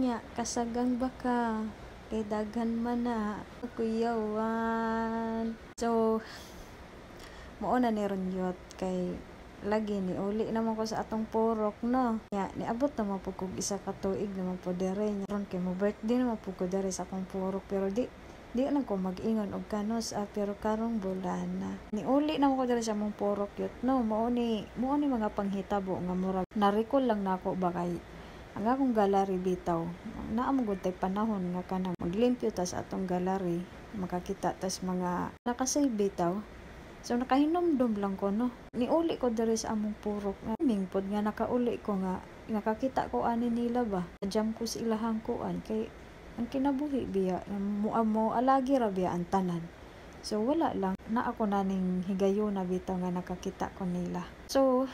Nya kasagang baka kay daghan man na kuyawan. So mao na ni ron yot kay lagi ni uli naman ko sa atong purok no. Ya niabot naman po kog isa ka tuig naman po dere nya ron kay mo birthday naman po ko dere sa akong purok pero di lang ko mag-ingon og kanos pero karong bulan na ni uli naman ko dere sa mong purok yot no. Mao ni mga panghitabo nga murag na-recall lang nako ba kay ang akong gallery bitaw naa mo gud tay panahon nga kanang maglimpyo ta sa atong gallery makakita tas mga nakasave bitaw. So nakahinomdom lang ko no. Niuli ko diri sa among purok. Mingpod nga nakauli ko nga nakakita ko ani nila ba. Jam ko sa ilahang kuan kay ang kinabuhi biya mo alagi ra biya ang tanan. So wala lang na ako naning higayon na bitaw nga nakakita ko nila. So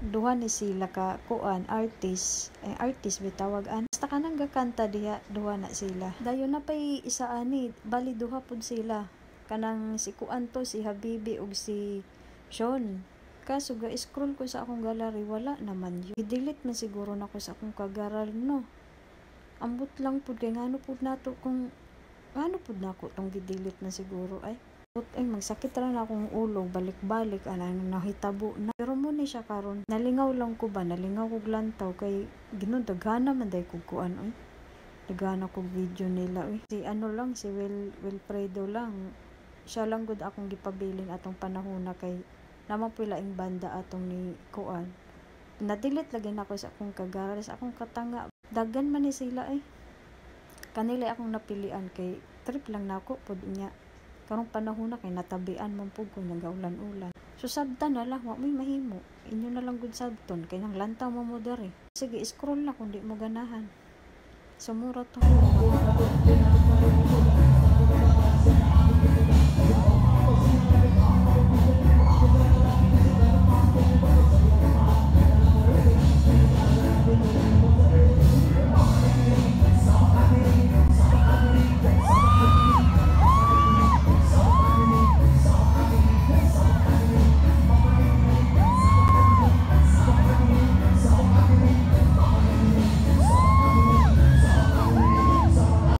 duha ni sila ka kuan artist bitawag an basta kanang gakanta diha duha na sila. Dayon na pay isa ani bali duha pud sila. Kanang si kuan to si Habibi ug si Sean. Kaso ga-scroll ko sa akong gallery wala naman yun. I-delete man siguro nako sa akong kagaral no. Ambot lang pud kay ngano pud nato kung ngano pud nako tong gi-delete na siguro ay. Ay magsakit ra na akong ulo balik-balik anang nahitabo na. Pero mo ni siya karon nalingaw lang ko ba nalingaw kog lantaw kay ginon daghana man day kog kuan oy. Daghana kog video nila oy. Si ano lang si Wilfredo lang. Siya lang gud akong gipabiling atong panahon na kay naman po laing banda atong ni kuan. Na-delete lagi na ako sa akong kagaral sa akong katanga. Daghan man ni sila eh. Kanila akong napilian kay trip lang nako pod nya. Karong panahon na kay natabian man pud ko nagaulan-ulan. So sabtan na lang wa may mahimo. Inyo na lang gud sabton kay nang lantaw mo dere. Sige scroll na kung di mo ganahan. Sumura to.